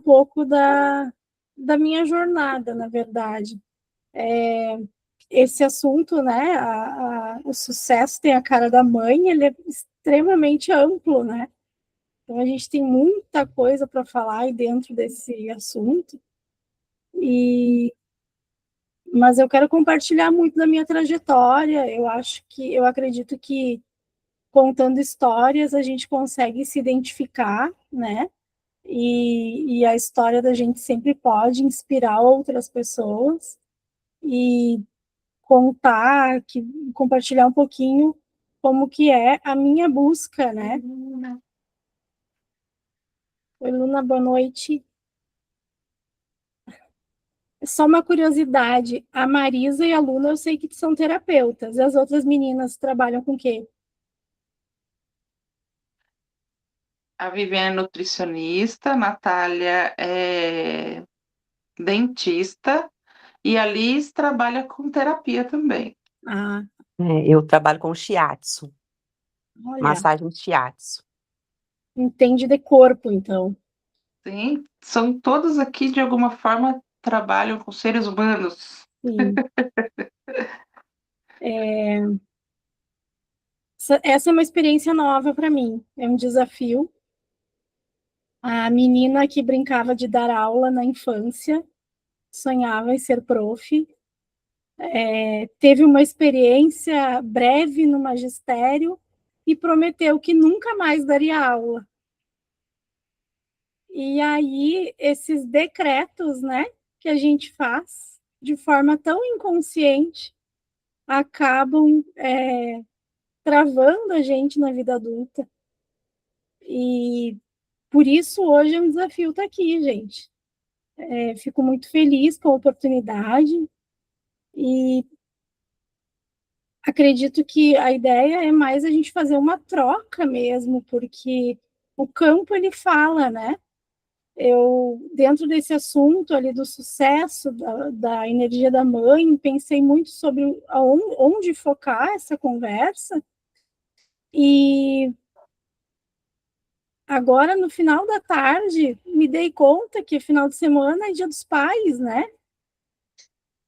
pouco da minha jornada, na verdade. Esse assunto, né, o sucesso tem a cara da mãe, ele é extremamente amplo, né? Então, a gente tem muita coisa para falar aí dentro desse assunto, mas eu quero compartilhar muito da minha trajetória. Eu acredito que contando histórias a gente consegue se identificar, né? E a história da gente sempre pode inspirar outras pessoas e compartilhar um pouquinho como que é a minha busca, né? Oi, Luna, boa noite. Só uma curiosidade, a Marisa e a Luna eu sei que são terapeutas, e as outras meninas trabalham com o quê? A Viviane é nutricionista, a Natália é dentista e a Liz trabalha com terapia também. Ah, Eu trabalho com shiatsu, olha, massagem shiatsu. entende de corpo, então. Sim, são todos aqui de alguma forma trabalham com seres humanos. Sim. Essa é uma experiência nova para mim, é um desafio. A menina que brincava de dar aula na infância, sonhava em ser prof, teve uma experiência breve no magistério e prometeu que nunca mais daria aula. E aí, esses decretos, né, que a gente faz de forma tão inconsciente, acabam travando a gente na vida adulta. E por isso hoje é um desafio estar aqui, gente. Fico muito feliz com a oportunidade e acredito que a ideia é mais a gente fazer uma troca mesmo, porque o campo ele fala, né? Eu, dentro desse assunto ali do sucesso, da energia da mãe, pensei muito sobre onde focar essa conversa. E agora, no final da tarde, me dei conta que final de semana é Dia dos Pais, né?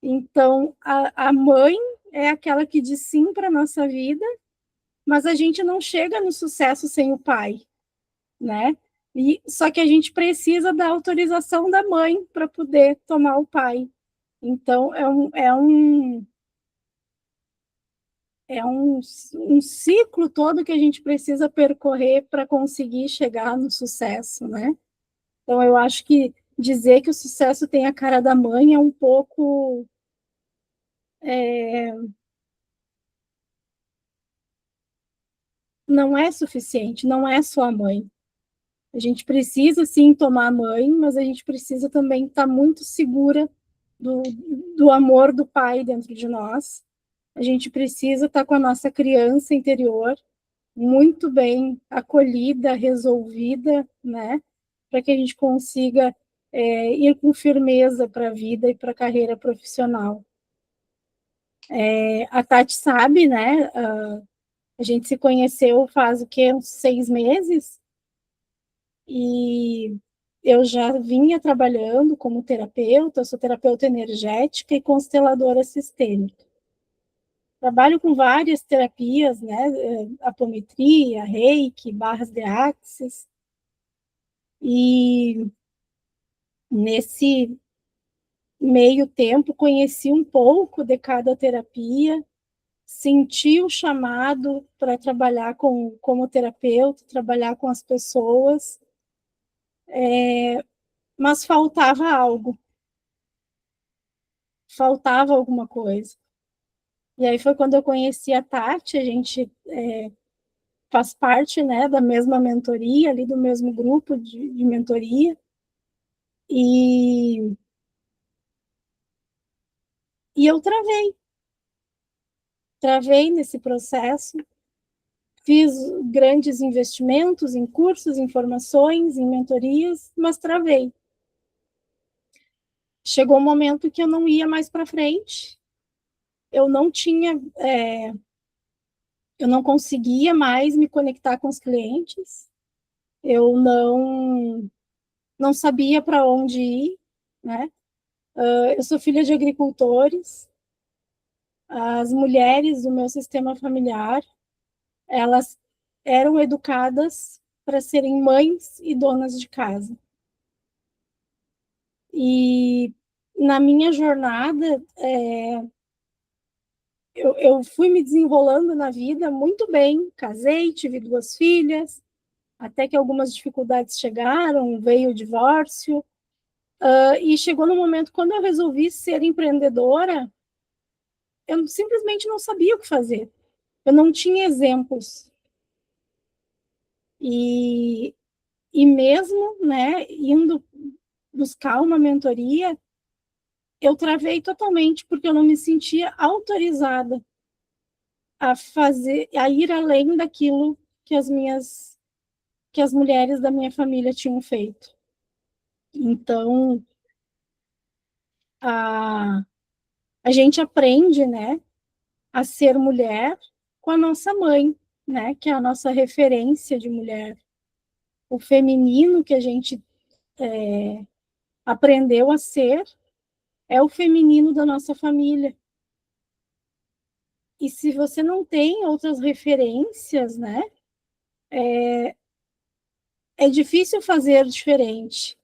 Então, a mãe é aquela que diz sim para a nossa vida, mas a gente não chega no sucesso sem o pai, né? Só que a gente precisa da autorização da mãe para poder tomar o pai. Então, um ciclo todo que a gente precisa percorrer para conseguir chegar no sucesso, né? Então, eu acho que dizer que o sucesso tem a cara da mãe é um pouco. Não é suficiente, não é só a mãe. A gente precisa, sim, tomar a mãe, mas a gente precisa também estar muito segura do, do amor do pai dentro de nós. A gente precisa estar com a nossa criança interior muito bem acolhida, resolvida, né? Para que a gente consiga ir com firmeza para a vida e para a carreira profissional. A Tati sabe, né? A gente se conheceu faz o quê? Uns 6 meses, e eu já vinha trabalhando como terapeuta, eu sou terapeuta energética e consteladora sistêmica. Trabalho com várias terapias, né? Apometria, reiki, barras de axis, e nesse meio tempo conheci um pouco de cada terapia, senti o chamado para trabalhar como terapeuta, trabalhar com as pessoas, mas faltava alguma coisa. E aí foi quando eu conheci a Tati, a gente faz parte, né, da mesma mentoria, ali do mesmo grupo de mentoria, e, e eu travei nesse processo, fiz grandes investimentos em cursos, em formações, em mentorias, mas travei. Chegou um momento que eu não ia mais para frente, eu não tinha, eu não conseguia mais me conectar com os clientes, eu não não sabia para onde ir, né? Eu sou filha de agricultores. As mulheres do meu sistema familiar, elas eram educadas para serem mães e donas de casa. E na minha jornada, eu fui me desenrolando na vida muito bem. Casei, tive 2 filhas, até que algumas dificuldades chegaram, veio o divórcio. E chegou no momento, quando eu resolvi ser empreendedora, eu simplesmente não sabia o que fazer. Eu não tinha exemplos. E, e mesmo, né, indo buscar uma mentoria, eu travei totalmente, porque eu não me sentia autorizada a ir além daquilo que as mulheres da minha família tinham feito. Então, a, a gente aprende, né, a ser mulher com a nossa mãe, né, que é a nossa referência de mulher. O feminino que a gente aprendeu a ser é o feminino da nossa família. E se você não tem outras referências, né, é difícil fazer diferente.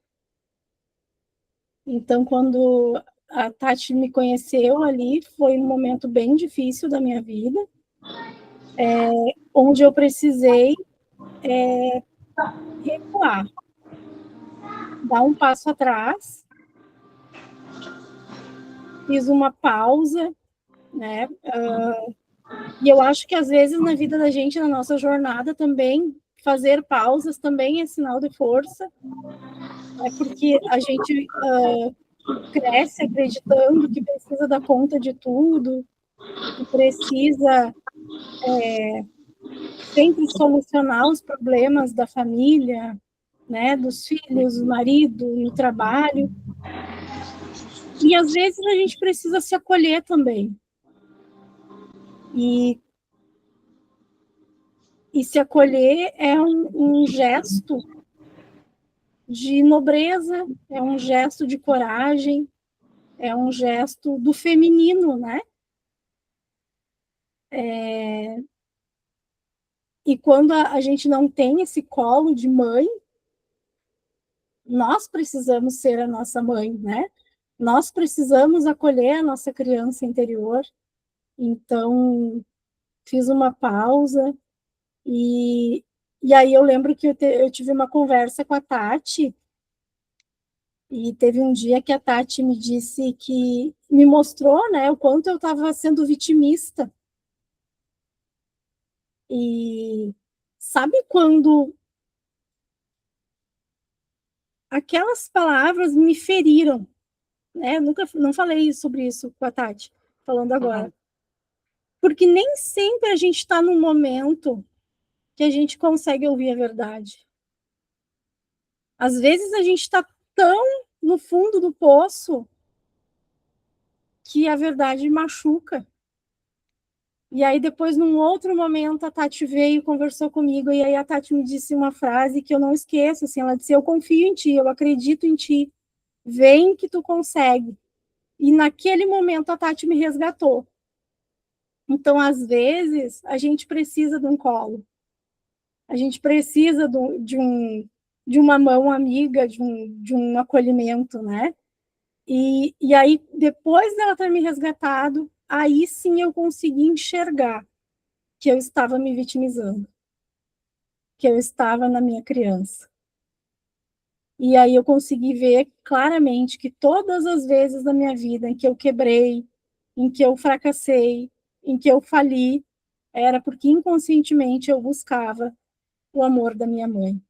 Então, quando a Tati me conheceu ali, foi um momento bem difícil da minha vida, onde eu precisei recuar, dar um passo atrás, fiz uma pausa, né? E eu acho que às vezes na vida da gente, na nossa jornada também, fazer pausas também é sinal de força, é porque a gente cresce acreditando que precisa dar conta de tudo, que precisa sempre solucionar os problemas da família, né, dos filhos, do marido, no trabalho. E às vezes a gente precisa se acolher também. E, e se acolher é um gesto de nobreza, é um gesto de coragem, é um gesto do feminino, né? E quando a gente não tem esse colo de mãe, nós precisamos ser a nossa mãe, né? Nós precisamos acolher a nossa criança interior. Então, fiz uma pausa e, e aí eu lembro que eu tive uma conversa com a Tati e teve um dia que a Tati me disse que me mostrou, né, o quanto eu estava sendo vitimista. E sabe quando aquelas palavras me feriram, né? Eu nunca não falei sobre isso com a Tati, falando agora. Uhum. Porque nem sempre a gente está num momento que a gente consegue ouvir a verdade. Às vezes a gente está tão no fundo do poço que a verdade machuca. E aí depois, num outro momento, a Tati veio e conversou comigo, e aí a Tati me disse uma frase que eu não esqueço, assim, ela disse, eu confio em ti, eu acredito em ti, vem que tu consegue. E naquele momento a Tati me resgatou. Então, às vezes, a gente precisa de um colo, a gente precisa de uma mão amiga, de um acolhimento, né? E aí, depois dela ter me resgatado, aí sim eu consegui enxergar que eu estava me vitimizando, que eu estava na minha criança. E aí eu consegui ver claramente que todas as vezes da minha vida em que eu quebrei, em que eu fracassei, em que eu fali, era porque inconscientemente eu buscava o amor da minha mãe.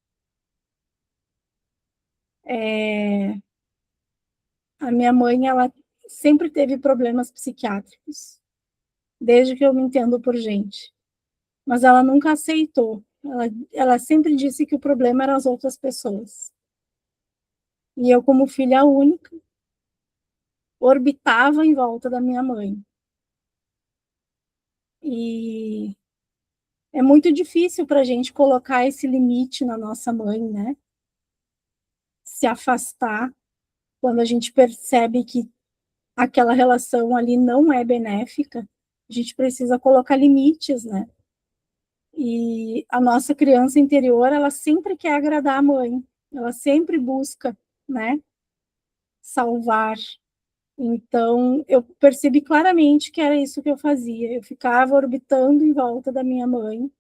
A minha mãe, ela sempre teve problemas psiquiátricos, desde que eu me entendo por gente. Mas ela nunca aceitou. Ela sempre disse que o problema eram as outras pessoas. E eu, como filha única, orbitava em volta da minha mãe. E é muito difícil para a gente colocar esse limite na nossa mãe, né? se afastar quando a gente percebe que aquela relação ali não é benéfica. A gente precisa colocar limites, né? E a nossa criança interior, ela sempre quer agradar a mãe, ela sempre busca, né, salvar. Então, eu percebi claramente que era isso que eu fazia. Eu ficava orbitando em volta da minha mãe.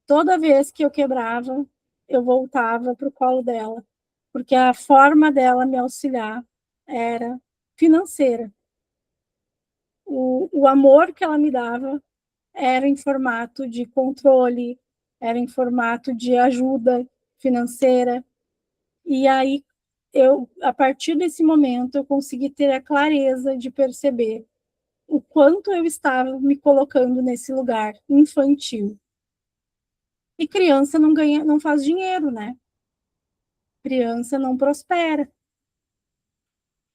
Toda vez que eu quebrava, eu voltava para o colo dela, porque a forma dela me auxiliar era financeira. O amor que ela me dava era em formato de controle, era em formato de ajuda financeira. E aí, a partir desse momento, eu consegui ter a clareza de perceber o quanto eu estava me colocando nesse lugar infantil. E criança não ganha, não faz dinheiro, né? Criança não prospera.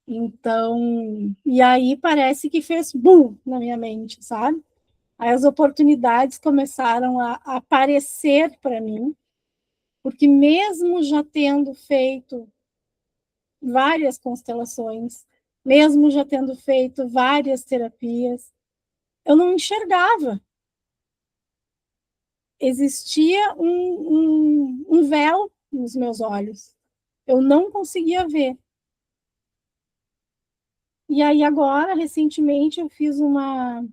Então, e aí parece que fez bum na minha mente, sabe? Aí as oportunidades começaram a aparecer para mim, porque mesmo já tendo feito várias constelações, mesmo já tendo feito várias terapias, eu não enxergava. Existia um véu nos meus olhos. Eu não conseguia ver. E aí agora, recentemente, eu fiz uma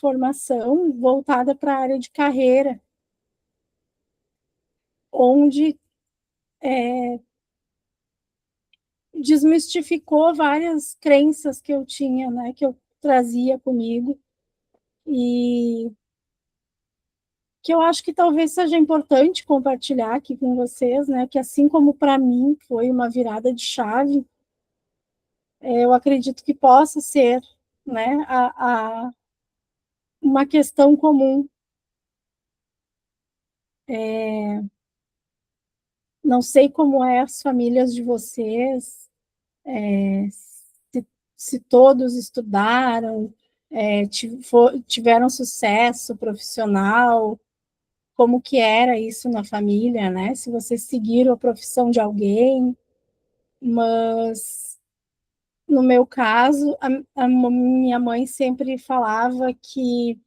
formação voltada para a área de carreira, onde desmistificou várias crenças que eu tinha, né, que eu trazia comigo, e que eu acho que talvez seja importante compartilhar aqui com vocês, né, que assim como para mim foi uma virada de chave, eu acredito que possa ser, né, uma questão comum. Não sei como é as famílias de vocês, se todos estudaram, tiveram sucesso profissional, como que era isso na família, né? Se vocês seguiram a profissão de alguém, mas no meu caso, a minha mãe sempre falava que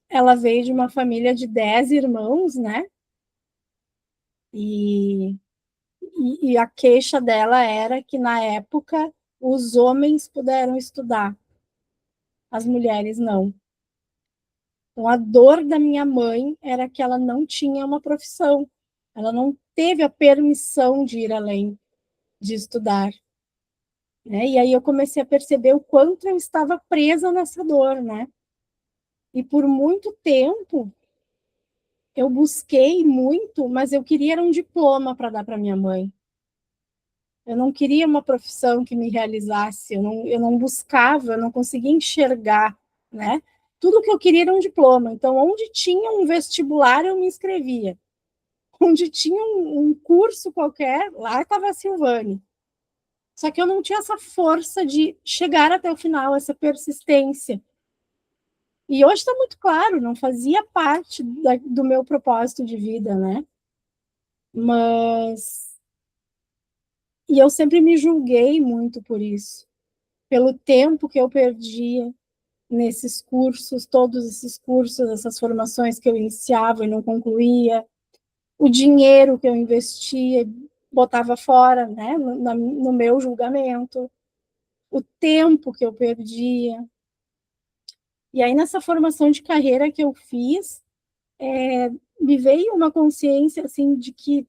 ela veio de uma família de 10 irmãos, né? E a queixa dela era que, na época, os homens puderam estudar, as mulheres não. Então, a dor da minha mãe era que ela não tinha uma profissão, ela não teve a permissão de ir além, de estudar. Né? E aí eu comecei a perceber o quanto eu estava presa nessa dor, né? E por muito tempo eu busquei muito, mas eu queria um diploma para dar para minha mãe. Eu não queria uma profissão que me realizasse, eu não buscava, eu não conseguia enxergar, né? Tudo que eu queria era um diploma. Então, onde tinha um vestibular, eu me inscrevia. Onde tinha um curso qualquer, lá estava a Silvane. Só que eu não tinha essa força de chegar até o final, essa persistência. E hoje está muito claro, não fazia parte do meu propósito de vida, né? Mas... E eu sempre me julguei muito por isso. Pelo tempo que eu perdia nesses cursos, todos esses cursos, essas formações que eu iniciava e não concluía, o dinheiro que eu investia, botava fora, né, no meu julgamento, o tempo que eu perdia. E aí, nessa formação de carreira que eu fiz, me veio uma consciência, assim, de que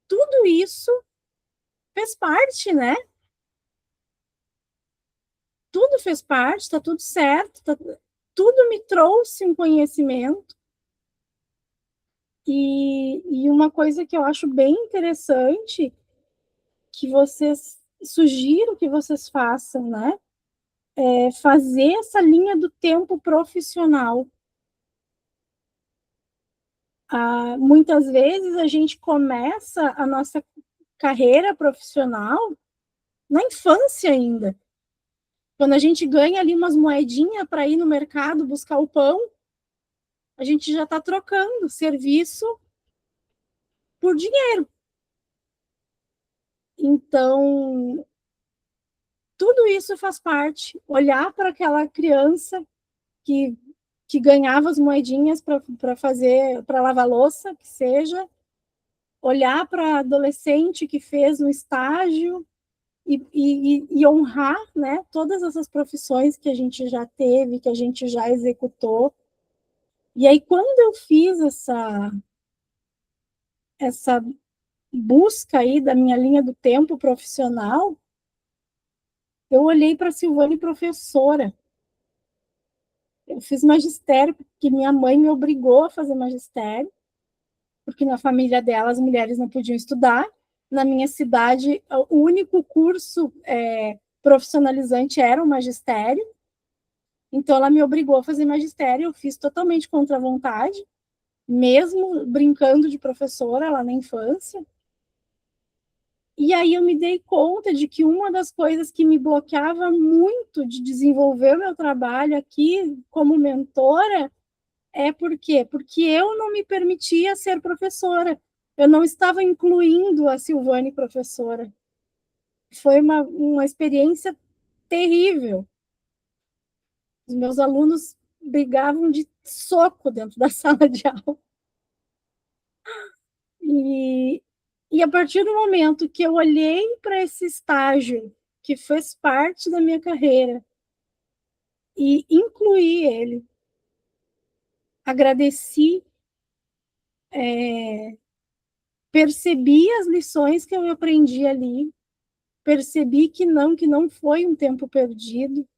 tudo isso fez parte, né? Tudo fez parte, está tudo certo, tudo me trouxe um conhecimento. E uma coisa que eu acho bem interessante, que vocês sugiro que vocês façam, né? É fazer essa linha do tempo profissional. Muitas vezes a gente começa a nossa carreira profissional na infância ainda. Quando a gente ganha ali umas moedinhas para ir no mercado buscar o pão, a gente já está trocando serviço por dinheiro. Então, tudo isso faz parte. Olhar para aquela criança que ganhava as moedinhas para fazer, para lavar louça, que seja, olhar para adolescente que fez um estágio e honrar, né, todas essas profissões que a gente já teve, que a gente já executou. E aí, quando eu fiz essa busca aí da minha linha do tempo profissional, eu olhei para a Silvane professora. Eu fiz magistério porque minha mãe me obrigou a fazer magistério, porque na família dela as mulheres não podiam estudar. Na minha cidade, o único curso profissionalizante era o magistério. Então, ela me obrigou a fazer magistério. Eu fiz totalmente contra a vontade, mesmo brincando de professora lá na infância. E aí eu me dei conta de que uma das coisas que me bloqueava muito de desenvolver o meu trabalho aqui como mentora por quê? Porque eu não me permitia ser professora. Eu não estava incluindo a Silvane professora. Foi uma experiência terrível. Os meus alunos brigavam de soco dentro da sala de aula. E a partir do momento que eu olhei para esse estágio, que fez parte da minha carreira, e incluí ele, agradeci, percebi as lições que eu aprendi ali, percebi que não foi um tempo perdido,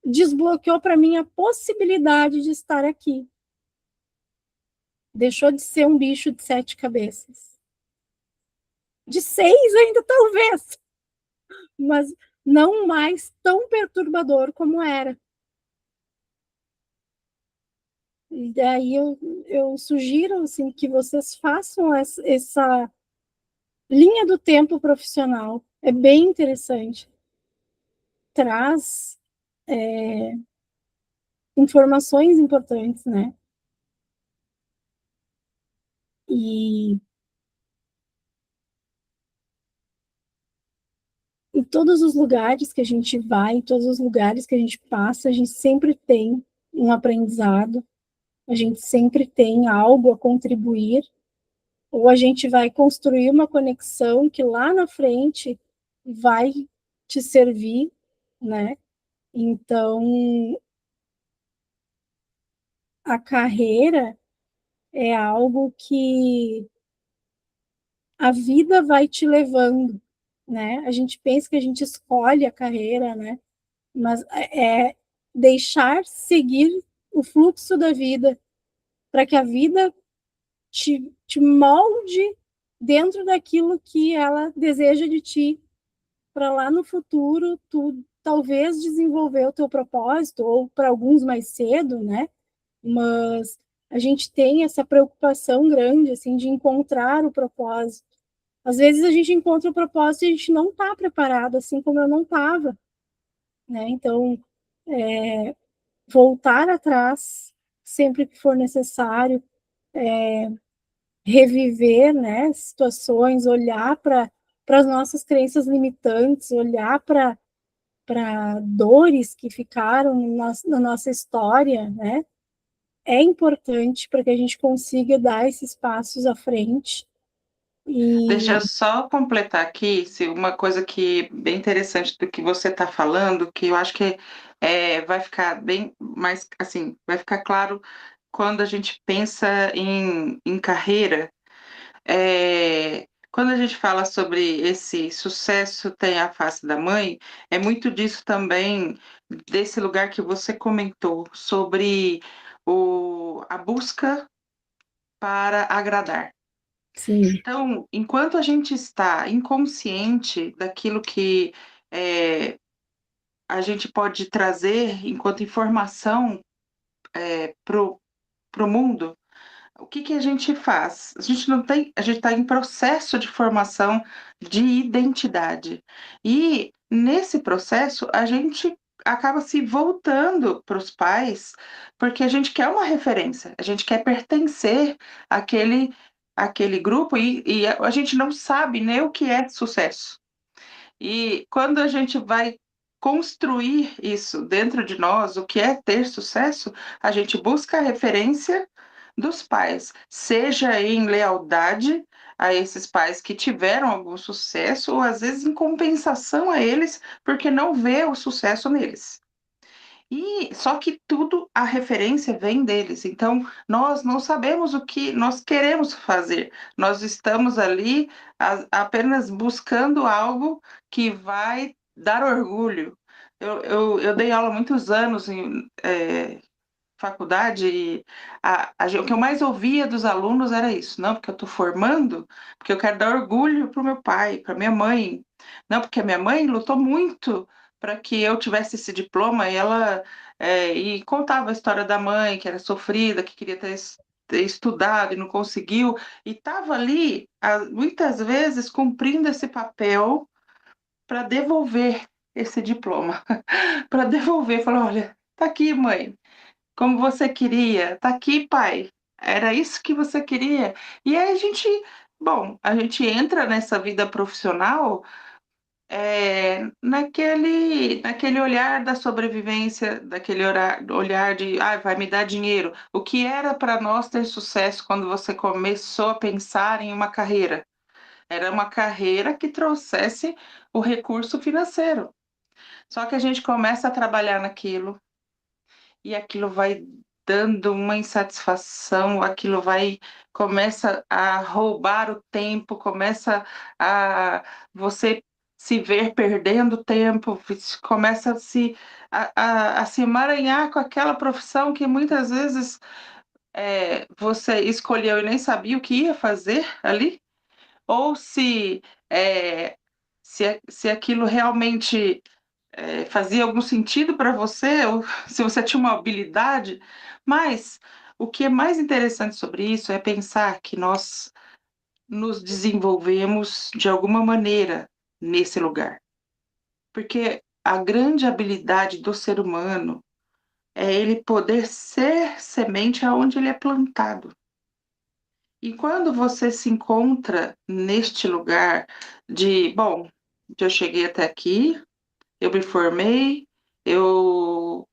desbloqueou para mim a possibilidade de estar aqui. Deixou de ser um bicho de 7 cabeças. De 6 ainda, talvez, mas não mais tão perturbador como era. E daí eu sugiro assim, que vocês façam essa linha do tempo profissional. É bem interessante. Traz informações importantes, né? E em todos os lugares que a gente vai, em todos os lugares que a gente passa, a gente sempre tem um aprendizado, a gente sempre tem algo a contribuir, ou a gente vai construir uma conexão que lá na frente vai te servir, né? Então, a carreira é algo que a vida vai te levando, né? A gente pensa que a gente escolhe a carreira, né? Mas é deixar seguir o fluxo da vida, para que a vida te molde dentro daquilo que ela deseja de ti, para lá no futuro tu talvez desenvolver o teu propósito, ou para alguns mais cedo, né? Mas a gente tem essa preocupação grande, assim, de encontrar o propósito. Às vezes a gente encontra o propósito e a gente não está preparado, assim como eu não estava, né? Então, voltar atrás sempre que for necessário, reviver, né, situações, olhar para as nossas crenças limitantes, olhar para dores que ficaram na nossa história, né, é importante para que a gente consiga dar esses passos à frente. Deixa eu só completar aqui, se uma coisa que bem interessante do que você está falando, que eu acho que vai ficar bem mais, assim, vai ficar claro quando a gente pensa em carreira. Quando a gente fala sobre esse sucesso tem a face da mãe, é muito disso também, desse lugar que você comentou, sobre a busca para agradar. Sim, Então, enquanto a gente está inconsciente daquilo que a gente pode trazer enquanto informação para o mundo, o que a gente faz? A gente não tem, a gente está em processo de formação de identidade. E nesse processo a gente acaba se voltando para os pais, porque a gente quer uma referência, a gente quer pertencer àquele aquele grupo e a gente não sabe nem o que é sucesso. E quando a gente vai construir isso dentro de nós, o que é ter sucesso, a gente busca a referência dos pais, seja em lealdade a esses pais que tiveram algum sucesso, ou às vezes em compensação a eles, porque não vê o sucesso neles. E só que tudo a referência vem deles. Então, nós não sabemos o que nós queremos fazer. Nós estamos ali apenas buscando algo que vai dar orgulho. Eu dei aula há muitos anos em faculdade e o que eu mais ouvia dos alunos era isso: não, porque eu estou formando, porque eu quero dar orgulho para o meu pai, para minha mãe. Não, porque a minha mãe lutou muito para que eu tivesse esse diploma e ela e contava a história da mãe, que era sofrida, que queria ter estudado e não conseguiu, e estava ali, muitas vezes, cumprindo esse papel para devolver esse diploma, para devolver, falar: olha, tá aqui, mãe, como você queria, tá aqui, pai, era isso que você queria. E aí a gente entra nessa vida profissional naquele olhar da sobrevivência, daquele olhar de, vai me dar dinheiro. O que era para nós ter sucesso quando você começou a pensar em uma carreira? Era uma carreira que trouxesse o recurso financeiro. Só que a gente começa a trabalhar naquilo e aquilo vai dando uma insatisfação, começa a roubar o tempo, começa a você se ver perdendo tempo, começa a se emaranhar com aquela profissão que muitas vezes você escolheu e nem sabia o que ia fazer ali, ou se aquilo realmente fazia algum sentido para você, ou se você tinha uma habilidade, mas o que é mais interessante sobre isso é pensar que nós nos desenvolvemos de alguma maneira nesse lugar, porque a grande habilidade do ser humano é ele poder ser semente aonde ele é plantado. E quando você se encontra neste lugar bom, eu cheguei até aqui, eu me formei, eu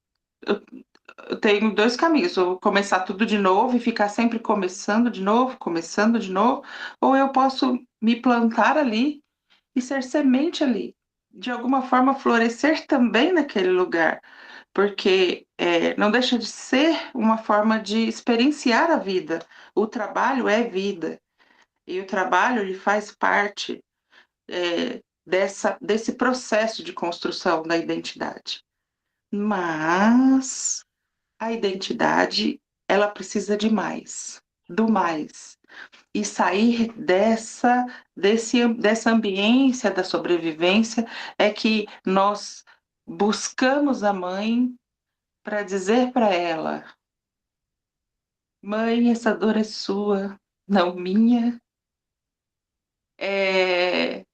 eu tenho 2 caminhos: ou começar tudo de novo e ficar sempre começando de novo, ou eu posso me plantar ali e ser semente ali, de alguma forma florescer também naquele lugar, porque, não deixa de ser uma forma de experienciar a vida. O trabalho é vida, e o trabalho ele faz parte, desse processo de construção da identidade. Mas a identidade, ela precisa de mais, do mais. E sair dessa ambiência da sobrevivência é que nós buscamos a mãe para dizer para ela: mãe, essa dor é sua, não minha.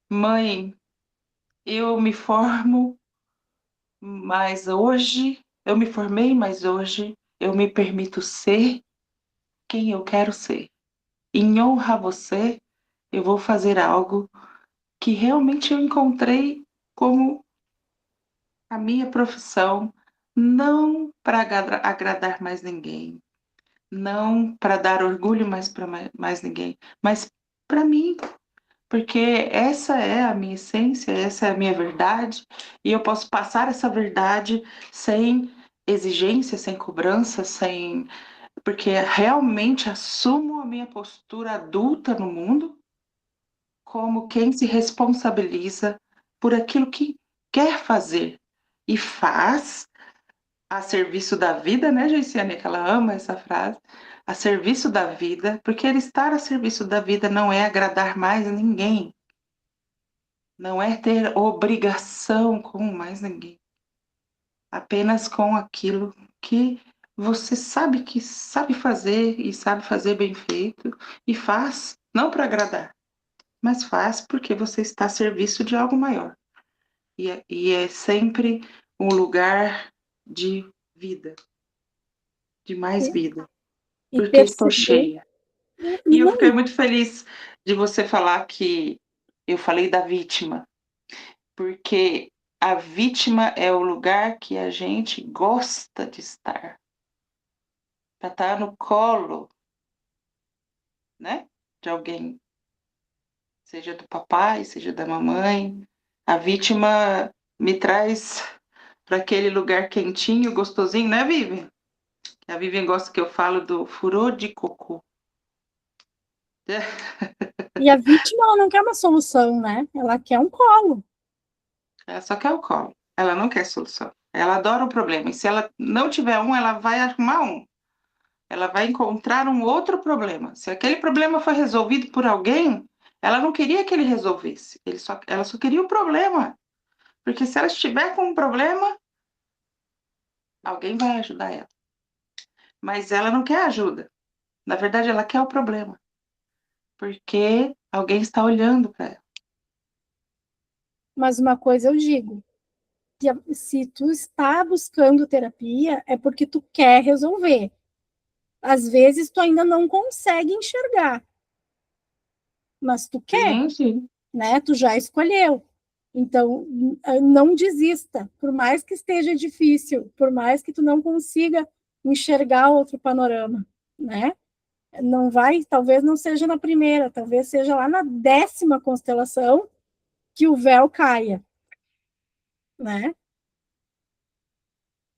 Mãe, eu me formo, mas hoje, eu me formei, mas hoje eu me permito ser quem eu quero ser. Em honra a você, eu vou fazer algo que realmente eu encontrei como a minha profissão, não para agradar mais ninguém, não para dar orgulho mais para mais ninguém, mas para mim, porque essa é a minha essência, essa é a minha verdade, e eu posso passar essa verdade sem exigência, sem cobrança, porque realmente assumo a minha postura adulta no mundo como quem se responsabiliza por aquilo que quer fazer e faz a serviço da vida, né, Geiciane, que ela ama essa frase, a serviço da vida, porque ele estar a serviço da vida não é agradar mais ninguém, não é ter obrigação com mais ninguém, apenas com aquilo que você sabe que sabe fazer e sabe fazer bem feito e faz não para agradar, mas faz porque você está a serviço de algo maior. E é sempre um lugar de vida, de mais E, vida, e porque estou perceber cheia. E eu fiquei muito feliz de você falar que eu falei da vítima, porque a vítima é o lugar que a gente gosta de estar, para estar no colo, né, de alguém, seja do papai, seja da mamãe. A vítima me traz para aquele lugar quentinho, gostosinho, né, Vivian? A Vivian gosta que eu falo do furô de cocô. E a vítima, ela não quer uma solução, né? Ela quer um colo. Ela só quer o colo. Ela não quer solução. Ela adora o problema. E se ela não tiver um, ela vai arrumar um. Ela vai encontrar um outro problema. Se aquele problema foi resolvido por alguém, ela não queria que ele resolvesse. Ela só queria o problema. Porque se ela estiver com um problema, alguém vai ajudar ela. Mas ela não quer ajuda. Na verdade, ela quer o problema. Porque alguém está olhando para ela. Mas uma coisa eu digo, se tu está buscando terapia, é porque tu quer resolver. Às vezes tu ainda não consegue enxergar, mas tu quer, Sim, sim. né? Tu já escolheu. Então, não desista, por mais que esteja difícil, por mais que tu não consiga enxergar outro panorama, né? Não vai, talvez não seja na primeira, talvez seja lá na 10ª constelação que o véu caia, né?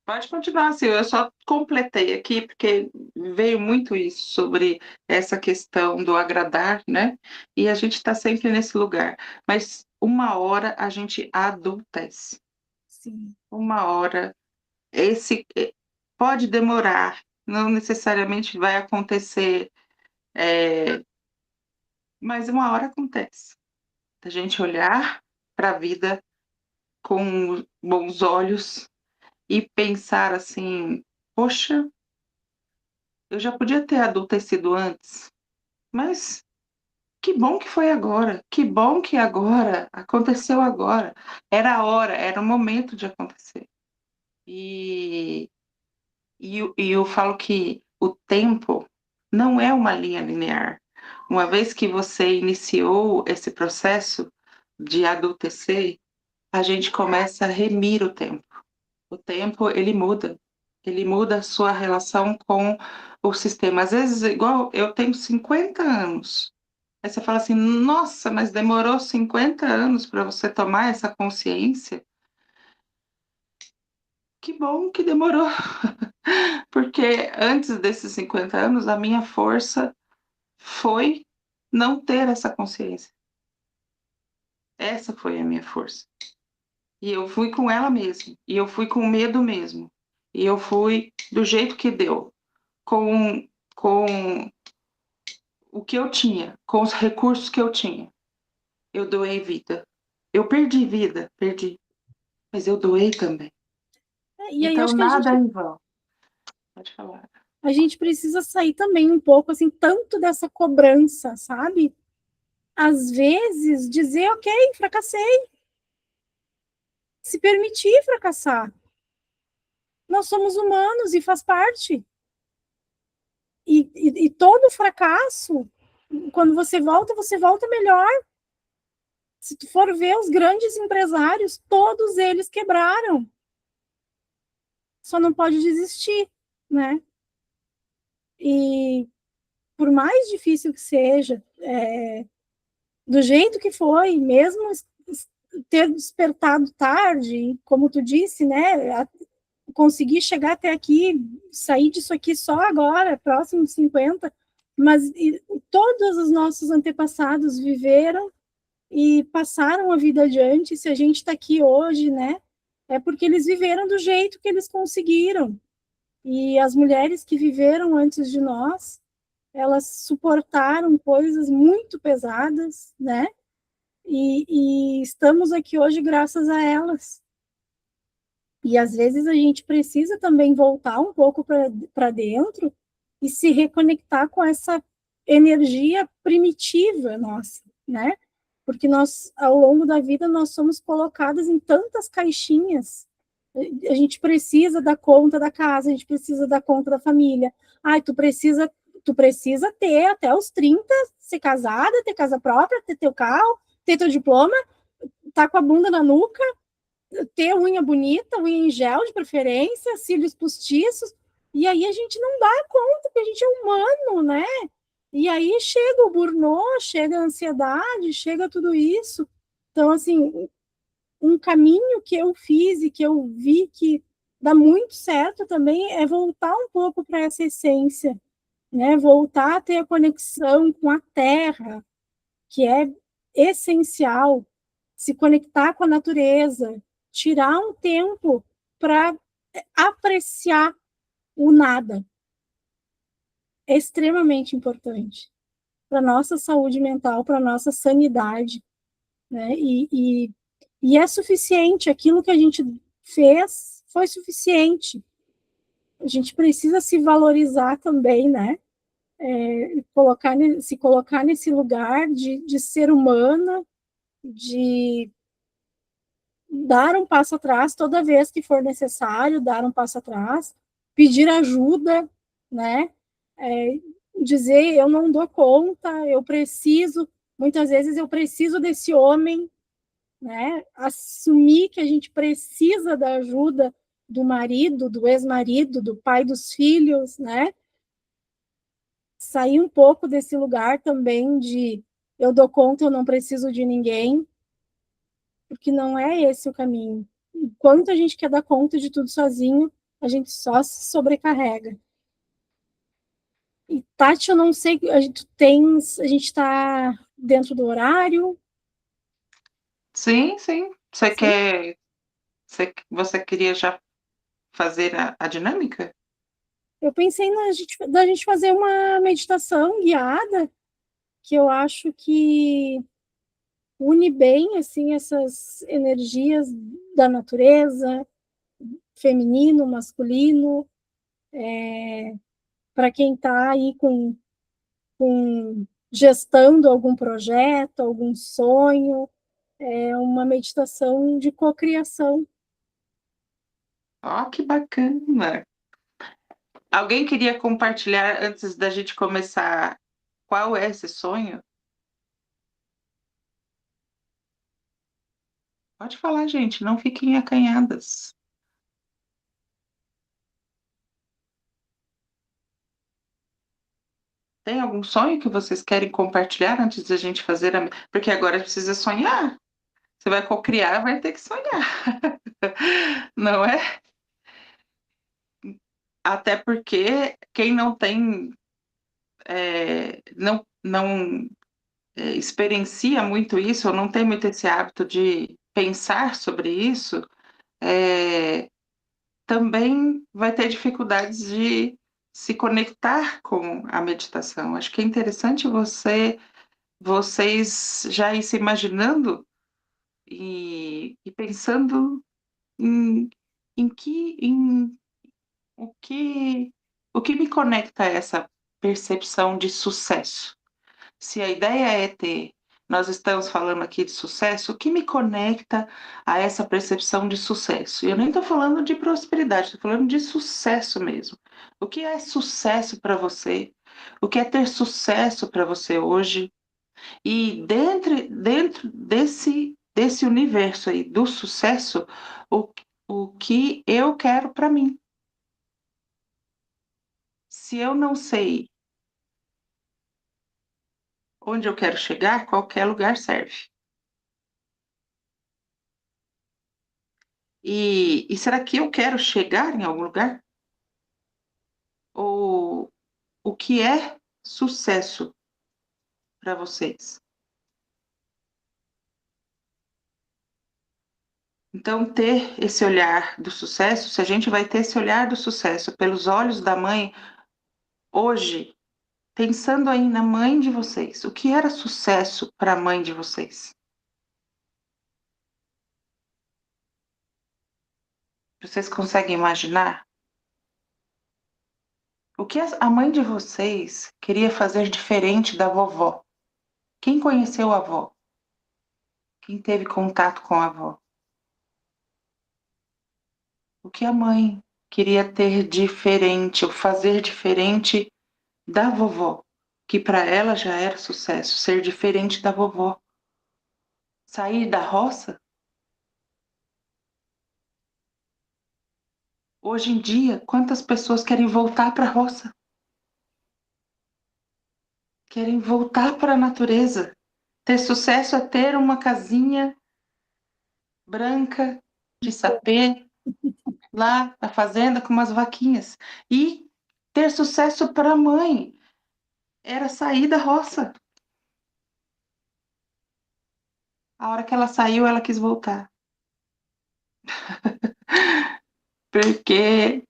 Pode continuar, assim, eu só completei aqui, porque veio muito isso sobre essa questão do agradar, né? E a gente está sempre nesse lugar. Mas uma hora a gente adultece. Sim. Uma hora. Pode demorar, não necessariamente vai acontecer, mas uma hora acontece. A gente olhar para a vida com bons olhos e pensar assim: poxa, eu já podia ter adultecido antes, mas que bom que foi agora, que bom que agora, aconteceu agora. Era a hora, era o momento de acontecer. E, eu falo que o tempo não é uma linha linear. Uma vez que você iniciou esse processo de adultecer, a gente começa a remir o tempo. O tempo, ele muda a sua relação com o sistema. Às vezes, igual eu tenho 50 anos. Aí você fala assim: nossa, mas demorou 50 anos para você tomar essa consciência? Que bom que demorou, porque antes desses 50 anos, a minha força foi não ter essa consciência. Essa foi a minha força. E eu fui com ela mesmo, e eu fui com medo mesmo, e eu fui do jeito que deu, com o que eu tinha, com os recursos que eu tinha. Eu doei vida. Eu perdi vida, perdi, mas eu doei também. E aí Então acho que nada é em vão. Pode falar. a gente precisa sair também um pouco, assim, tanto dessa cobrança, sabe? Às vezes, dizer, ok, fracassei. Se permitir fracassar. Nós somos humanos e faz parte. E todo fracasso, quando você volta melhor. Se tu for ver os grandes empresários, todos eles quebraram. Só não pode desistir, né? E por mais difícil que seja, do jeito que foi, mesmo ter despertado tarde, como tu disse, né? Conseguir chegar até aqui, sair disso aqui só agora, próximo de 50, mas todos os nossos antepassados viveram e passaram a vida adiante. Se a gente está aqui hoje, né? É porque eles viveram do jeito que eles conseguiram. E as mulheres que viveram antes de nós, elas suportaram coisas muito pesadas, né? E estamos aqui hoje graças a elas. E às vezes a gente precisa também voltar um pouco para dentro e se reconectar com essa energia primitiva nossa, né? Porque nós, ao longo da vida, nós somos colocadas em tantas caixinhas. A gente precisa dar conta da casa, a gente precisa dar conta da família. Ai, tu tu precisa ter até os 30, ser casada, ter casa própria, ter teu carro, ter teu diploma, tá com a bunda na nuca, ter unha bonita, unha em gel de preferência, cílios postiços, e aí a gente não dá conta, porque a gente é humano, né? E aí chega o burnout, chega a ansiedade, chega tudo isso. Então, assim, um caminho que eu fiz e que eu vi que dá muito certo também é voltar um pouco para essa essência, né? Voltar a ter a conexão com a terra, que é essencial, se conectar com a natureza, tirar um tempo para apreciar o nada. É extremamente importante para nossa saúde mental, para nossa sanidade, né? E é suficiente, aquilo que a gente fez foi suficiente. A gente precisa se valorizar também, né? Se colocar nesse lugar de ser humana, de dar um passo atrás toda vez que for necessário, dar um passo atrás, pedir ajuda, né? Dizer, eu não dou conta, eu preciso, muitas vezes eu preciso desse homem, né? Assumir que a gente precisa da ajuda do marido, do ex-marido, do pai dos filhos, né? Sair um pouco desse lugar também de eu dou conta, eu não preciso de ninguém, porque não é esse o caminho. Enquanto a gente quer dar conta de tudo sozinho, a gente só se sobrecarrega. E, Tati, eu não sei, a gente está dentro do horário? Sim, sim. Você Sim. quer. Você queria já fazer a dinâmica? Eu pensei da gente fazer uma meditação guiada, que eu acho que une bem assim essas energias da natureza, feminino, masculino, para quem está aí com gestando algum projeto, algum sonho, é uma meditação de cocriação. Ó, que bacana! Alguém queria compartilhar antes da gente começar qual é esse sonho? Pode falar, gente, não fiquem acanhadas. Tem algum sonho que vocês querem compartilhar antes da gente fazer a... Porque agora precisa sonhar. Você vai cocriar, vai ter que sonhar. Não é? Até porque quem não tem, não experiencia muito isso, ou não tem muito esse hábito de pensar sobre isso, também vai ter dificuldades de se conectar com a meditação. Acho que é interessante vocês já ir se imaginando e pensando em, em o que me conecta a essa percepção de sucesso. Se a ideia é ter, nós estamos falando aqui de sucesso, o que me conecta a essa percepção de sucesso? E eu nem estou falando de prosperidade, estou falando de sucesso mesmo. O que é sucesso para você? O que é ter sucesso para você hoje? E dentro desse universo aí do sucesso, o que eu quero para mim? Se eu não sei onde eu quero chegar, qualquer lugar serve. E será que eu quero chegar em algum lugar? Ou o que é sucesso para vocês? Então, ter esse olhar do sucesso, se a gente vai ter esse olhar do sucesso pelos olhos da mãe, hoje, pensando aí na mãe de vocês, o que era sucesso para a mãe de vocês? Vocês conseguem imaginar? O que a mãe de vocês queria fazer diferente da vovó? Quem conheceu a avó? Quem teve contato com a avó? O que a mãe queria ter diferente, ou fazer diferente da vovó, que para ela já era sucesso, ser diferente da vovó. Sair da roça. Hoje em dia, quantas pessoas querem voltar para a roça? Querem voltar para a natureza. Ter sucesso é ter uma casinha branca de sapê lá na fazenda com umas vaquinhas. E ter sucesso para a mãe era sair da roça. A hora que ela saiu, ela quis voltar. Porque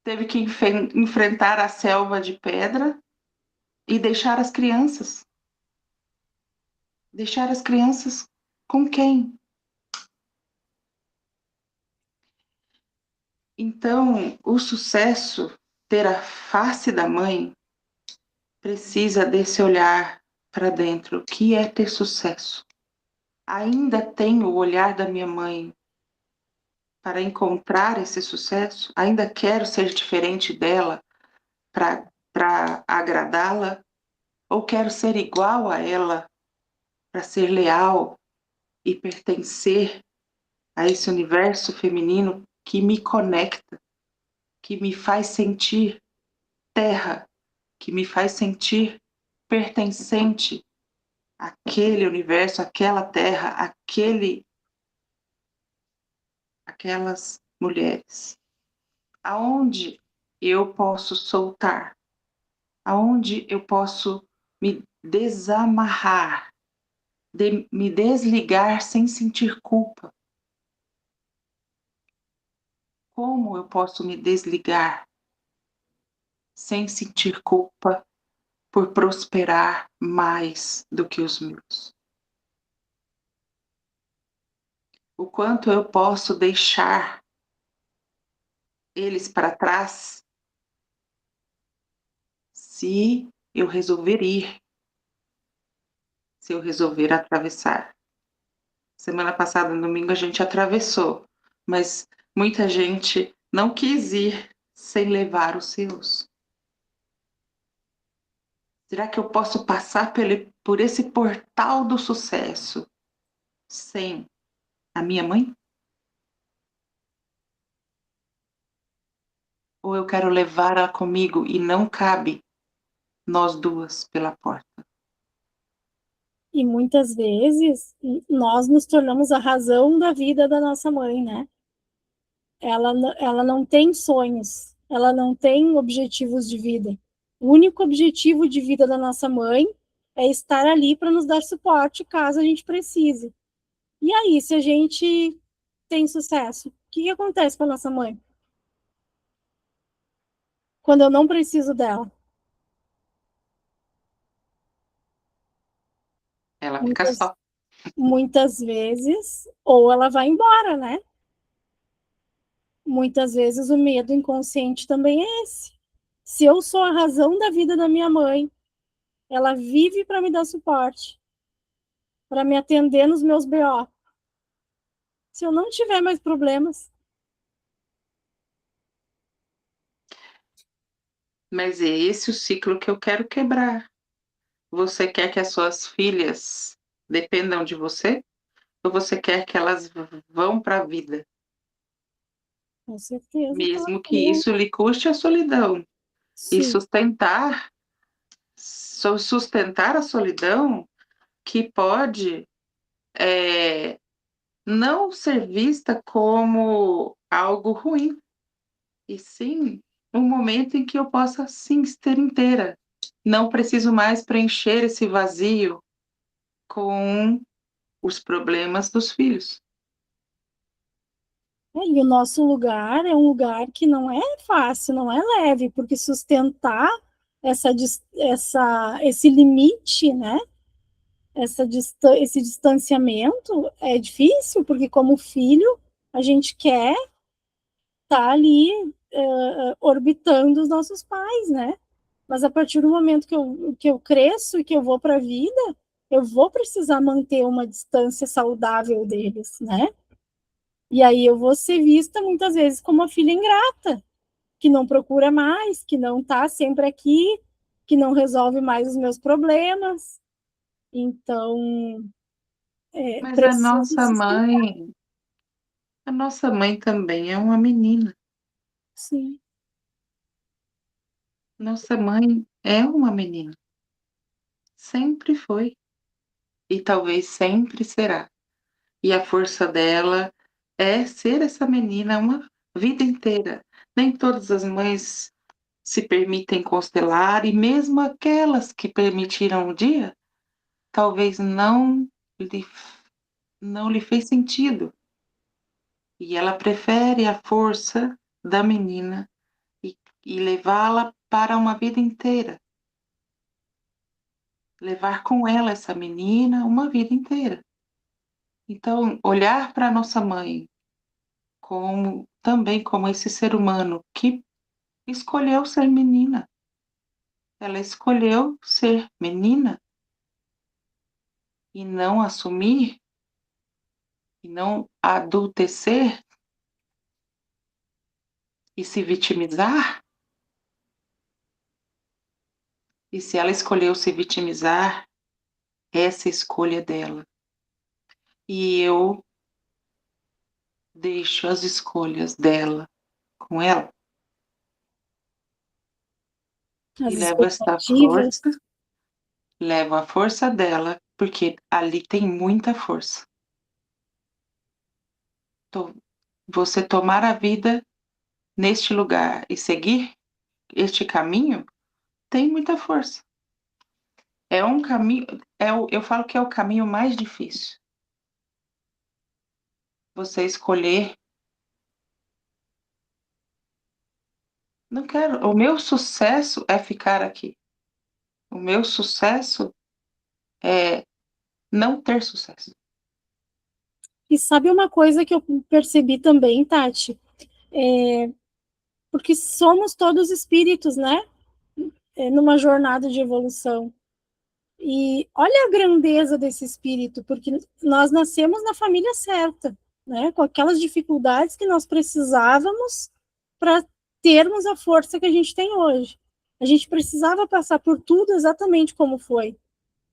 teve que enfrentar a selva de pedra e deixar as crianças. Deixar as crianças com quem? Então, o sucesso, ter a face da mãe, precisa desse olhar para dentro. O que é ter sucesso? Ainda tenho o olhar da minha mãe para encontrar esse sucesso? Ainda quero ser diferente dela para agradá-la? Ou quero ser igual a ela para ser leal e pertencer a esse universo feminino que me conecta, que me faz sentir terra, que me faz sentir pertencente àquele universo, àquela terra, aquelas mulheres. Aonde eu posso soltar? Aonde eu posso me desamarrar, me desligar sem sentir culpa? Como eu posso me desligar sem sentir culpa por prosperar mais do que os meus? O quanto eu posso deixar eles para trás se eu resolver ir, se eu resolver atravessar. Semana passada, no domingo, a gente atravessou, mas muita gente não quis ir sem levar os seus. Será que eu posso passar por esse portal do sucesso sem a minha mãe? Ou eu quero levar ela comigo e não cabe nós duas pela porta? E muitas vezes nós nos tornamos a razão da vida da nossa mãe, né? Ela não tem sonhos, ela não tem objetivos de vida. O único objetivo de vida da nossa mãe é estar ali para nos dar suporte caso a gente precise. E aí, se a gente tem sucesso, o que acontece com a nossa mãe? Quando eu não preciso dela? Ela fica só. Muitas vezes, ou ela vai embora, né? Muitas vezes o medo inconsciente também é esse. Se eu sou a razão da vida da minha mãe, ela vive para me dar suporte, para me atender nos meus BO. Se eu não tiver mais problemas. Mas é esse o ciclo que eu quero quebrar. Você quer que as suas filhas dependam de você? Ou você quer que elas vão para a vida? Com certeza. Mesmo que isso lhe custe a solidão. E Sim. sustentar a solidão que pode não ser vista como algo ruim, e sim um momento em que eu possa sim estar inteira. Não preciso mais preencher esse vazio com os problemas dos filhos. E o nosso lugar é um lugar que não é fácil, não é leve, porque sustentar esse limite, né? Esse distanciamento é difícil, porque como filho, a gente quer estar ali orbitando os nossos pais, né? Mas a partir do momento que eu cresço e que eu vou para a vida, eu vou precisar manter uma distância saudável deles, né? E aí eu vou ser vista muitas vezes como uma filha ingrata, que não procura mais, que não está sempre aqui, que não resolve mais os meus problemas. Então, Mas preciso sustentar. a nossa mãe também é uma menina. Sim. Nossa mãe é uma menina. Sempre foi. E talvez sempre será. E a força dela é ser essa menina uma vida inteira. Nem todas as mães se permitem constelar, e mesmo aquelas que permitiram um dia, talvez lhe, não lhe fez sentido. E ela prefere a força da menina e levá-la para uma vida inteira. Levar com ela essa menina uma vida inteira. Então, olhar para nossa mãe também como esse ser humano que escolheu ser menina. Ela escolheu ser menina e não assumir, e não adultecer e se vitimizar. E se ela escolheu se vitimizar, essa escolha é dela. E eu deixo as escolhas dela com ela As e expectativas. levo a força dela, porque ali tem muita força. Você tomar a vida neste lugar e seguir este caminho tem muita força. É um caminho, eu falo que é o caminho mais difícil. Você escolher. Não quero. O meu sucesso é ficar aqui. O meu sucesso é não ter sucesso. E sabe uma coisa que eu percebi também, Tati? Porque somos todos espíritos, né? Numa jornada de evolução. E olha a grandeza desse espírito, porque nós nascemos na família certa, né? Com aquelas dificuldades que nós precisávamos para termos a força que a gente tem hoje. A gente precisava passar por tudo exatamente como foi,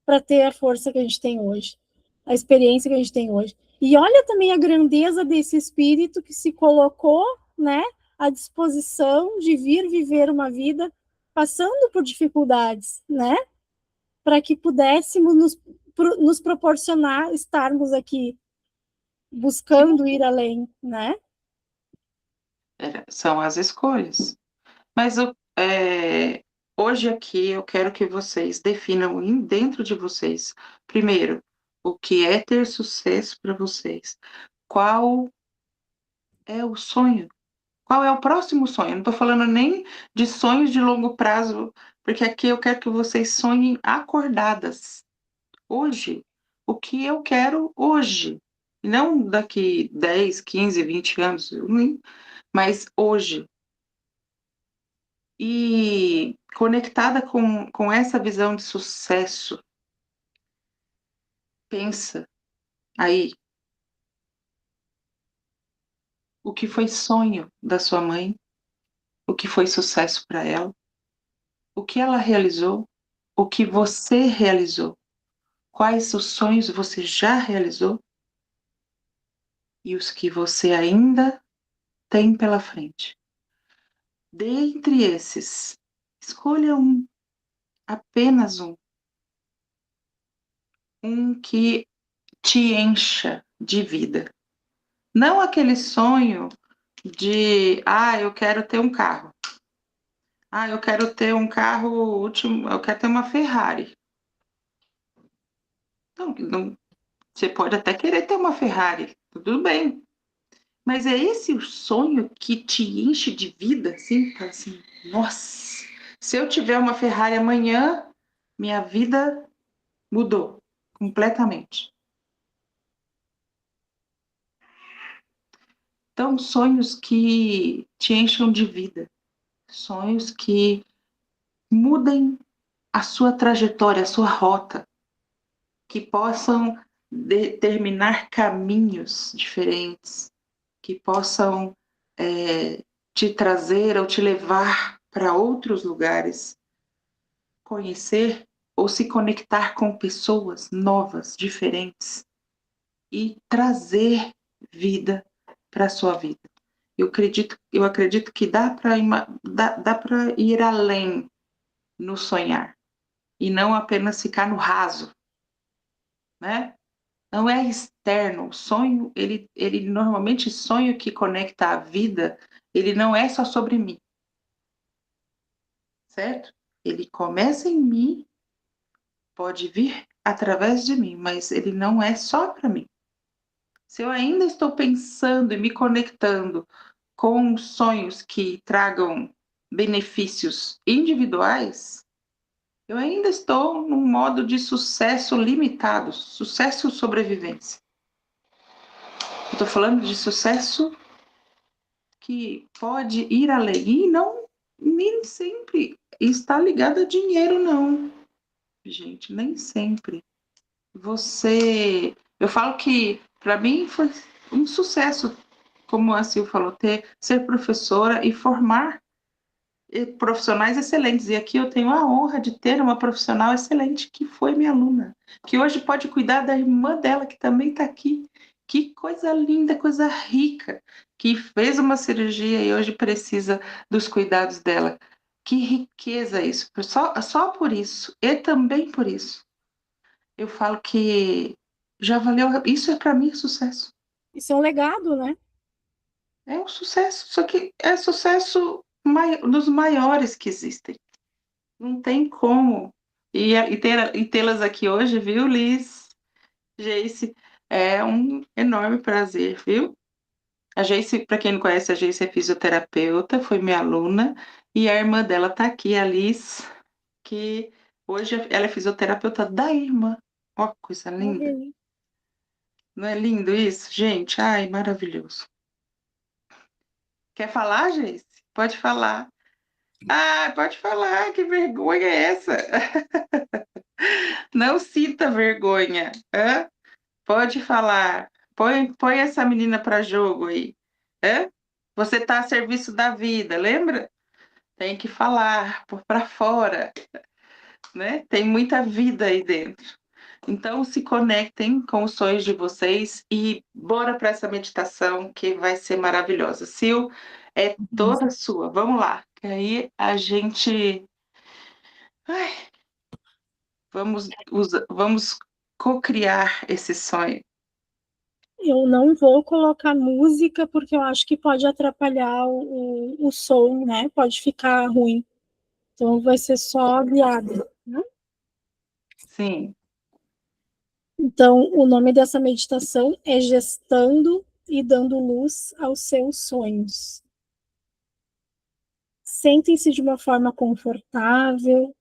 para ter a força que a gente tem hoje, a experiência que a gente tem hoje. E olha também a grandeza desse espírito que se colocou, né, à disposição de vir viver uma vida passando por dificuldades, né, para que pudéssemos nos proporcionar estarmos aqui buscando ir além, né? São as escolhas. Mas hoje aqui eu quero que vocês definam dentro de vocês, primeiro, o que é ter sucesso para vocês. Qual é o sonho? Qual é o próximo sonho? Eu não estou falando nem de sonhos de longo prazo, porque aqui eu quero que vocês sonhem acordadas. Hoje, o que eu quero hoje. Não daqui 10, 15, 20 anos, mas hoje. E conectada com essa visão de sucesso, pensa aí, o que foi sonho da sua mãe, o que foi sucesso para ela, o que ela realizou, o que você realizou, quais os sonhos você já realizou e os que você ainda tem pela frente. Dentre esses, escolha um, apenas um que te encha de vida. Não aquele sonho de, eu quero ter um carro. Eu quero ter um carro último, eu quero ter uma Ferrari. Não, você pode até querer ter uma Ferrari, tudo bem. Mas é esse o sonho que te enche de vida, assim, nossa, se eu tiver uma Ferrari amanhã, minha vida mudou completamente. Então, sonhos que te encham de vida, sonhos que mudem a sua trajetória, a sua rota, que possam determinar caminhos diferentes, que possam te trazer ou te levar para outros lugares, conhecer ou se conectar com pessoas novas, diferentes e trazer vida para a sua vida. Eu acredito que dá para ir além no sonhar e não apenas ficar no raso, né? Não é externo. O sonho, ele normalmente sonho que conecta a vida, ele não é só sobre mim, certo? Ele começa em mim, pode vir através de mim, mas ele não é só para mim. Se eu ainda estou pensando e me conectando com sonhos que tragam benefícios individuais, eu ainda estou num modo de sucesso limitado, sucesso sobrevivência. Eu estou falando de sucesso que pode ir além e não nem sempre está ligado a dinheiro, não, gente, nem sempre. Eu falo que para mim foi um sucesso, como a Sil falou, ser professora e formar profissionais excelentes. E aqui eu tenho a honra de ter uma profissional excelente que foi minha aluna, que hoje pode cuidar da irmã dela, que também está aqui. Que coisa linda, coisa rica, que fez uma cirurgia e hoje precisa dos cuidados dela. Que riqueza isso, só por isso, e também por isso. Eu falo que já valeu, isso é para mim sucesso. Isso é um legado, né? É um sucesso, só que é sucesso dos maiores que existem. Não tem como. E tê-las aqui hoje, viu, Liz? Geice, é um enorme prazer, viu? A Geice, para quem não conhece, a Geice é fisioterapeuta, foi minha aluna, e a irmã dela está aqui, a Liz, que hoje ela é fisioterapeuta da irmã. Ó, que coisa Olha linda. aí. Não é lindo isso, gente? Ai, maravilhoso. Quer falar, Geice? Pode falar. Ah, pode falar, que vergonha é essa? Não sinta vergonha. Hã? Pode falar. Põe essa menina para jogo aí. Hã? Você está a serviço da vida, lembra? Tem que falar para fora, né? Tem muita vida aí dentro. Então, se conectem com os sonhos de vocês e bora para essa meditação que vai ser maravilhosa. Sil, é toda sua. Vamos lá. Que aí a gente vamos co-criar esse sonho. Eu não vou colocar música porque eu acho que pode atrapalhar o som, né? Pode ficar ruim. Então vai ser só guiado, né? Sim. Então o nome dessa meditação é Gestando e Dando Luz aos Seus Sonhos. Sentem-se de uma forma confortável,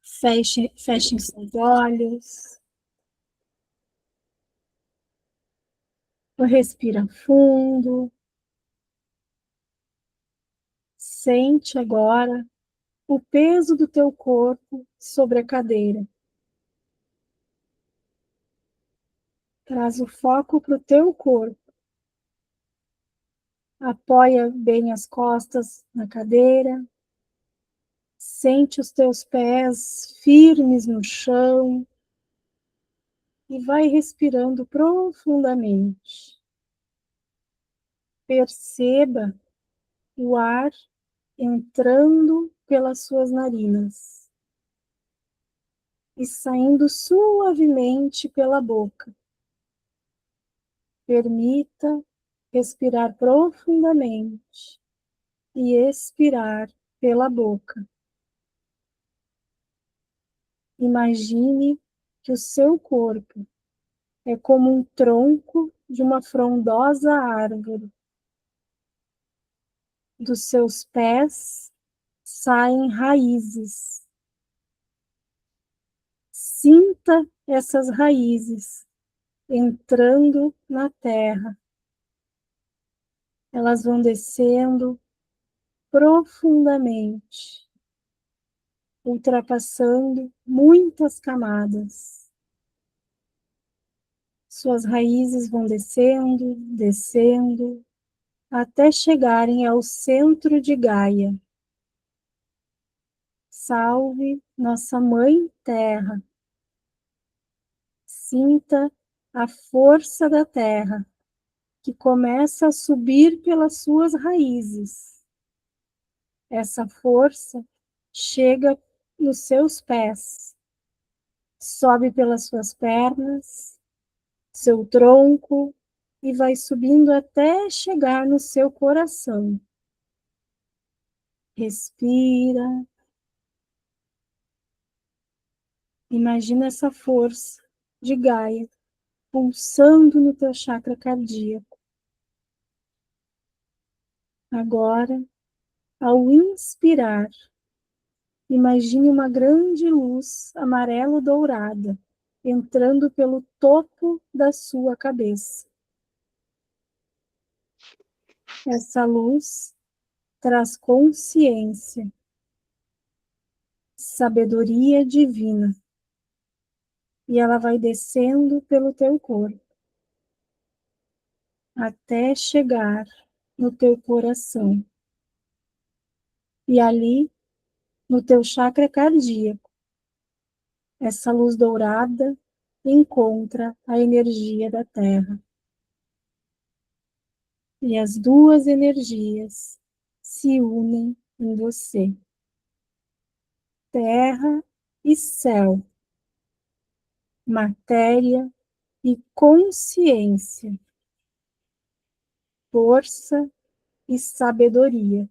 fechem seus olhos, respira fundo, sente agora o peso do teu corpo sobre a cadeira. Traz o foco para o teu corpo. Apoia bem as costas na cadeira. Sente os teus pés firmes no chão. E vai respirando profundamente. Perceba o ar entrando pelas suas narinas e saindo suavemente pela boca. Permita respirar profundamente e expirar pela boca. Imagine que o seu corpo é como um tronco de uma frondosa árvore. Dos seus pés saem raízes. Sinta essas raízes entrando na terra. Elas vão descendo profundamente, ultrapassando muitas camadas. Suas raízes vão descendo, descendo, até chegarem ao centro de Gaia. Salve nossa Mãe Terra. Sinta a força da Terra, que começa a subir pelas suas raízes. Essa força chega nos seus pés, sobe pelas suas pernas, seu tronco, e vai subindo até chegar no seu coração. Respira. Imagina essa força de Gaia pulsando no teu chakra cardíaco. Agora, ao inspirar, imagine uma grande luz amarelo-dourada entrando pelo topo da sua cabeça. Essa luz traz consciência, sabedoria divina, e ela vai descendo pelo teu corpo até chegar no teu coração. E ali, no teu chakra cardíaco, essa luz dourada encontra a energia da Terra. E as duas energias se unem em você. Terra e céu. Matéria e consciência. Força e sabedoria.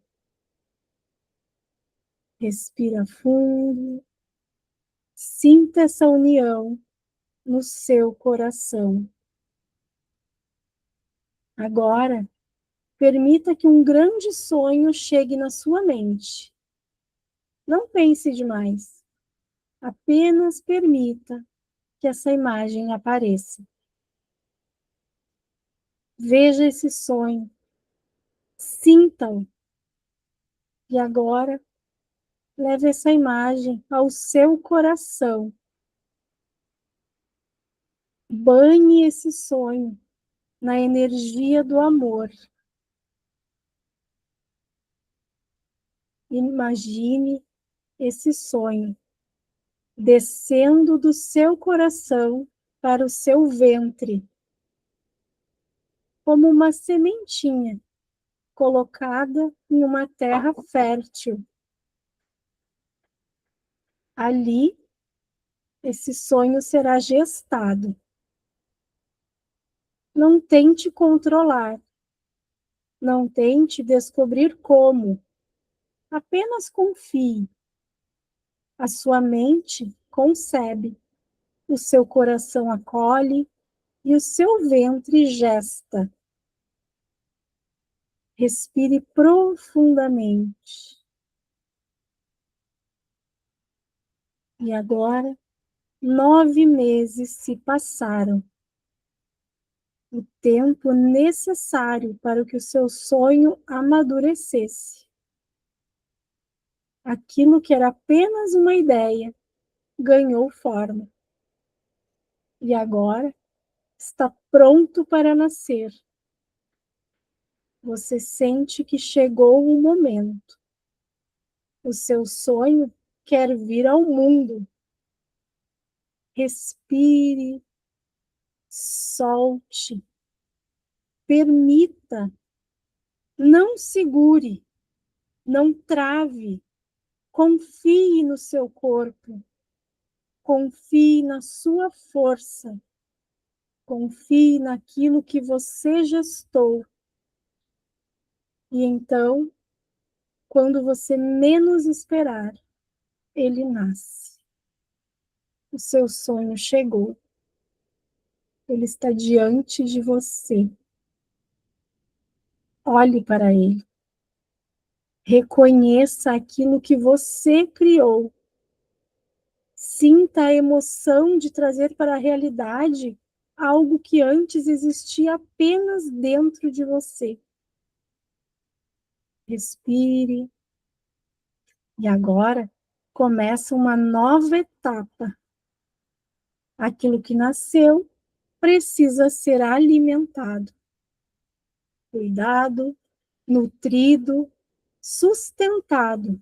Respira fundo. Sinta essa união no seu coração. Agora, permita que um grande sonho chegue na sua mente. Não pense demais. Apenas permita que essa imagem apareça. Veja esse sonho. Sinta-o. E agora, leve essa imagem ao seu coração. Banhe esse sonho na energia do amor. Imagine esse sonho descendo do seu coração para o seu ventre, como uma sementinha colocada em uma terra fértil. Ali, esse sonho será gestado. Não tente controlar. Não tente descobrir como. Apenas confie. A sua mente concebe, o seu coração acolhe e o seu ventre gesta. Respire profundamente. E agora, 9 meses se passaram. O tempo necessário para que o seu sonho amadurecesse. Aquilo que era apenas uma ideia ganhou forma. E agora está pronto para nascer. Você sente que chegou o momento. O seu sonho quer vir ao mundo. Respire, solte, permita, não segure, não trave, confie no seu corpo, confie na sua força, confie naquilo que você gestou. E então, quando você menos esperar, ele nasce. O seu sonho chegou. Ele está diante de você. Olhe para ele. Reconheça aquilo que você criou. Sinta a emoção de trazer para a realidade algo que antes existia apenas dentro de você. Respire. E agora começa uma nova etapa. Aquilo que nasceu precisa ser alimentado. Cuidado nutrido, sustentado.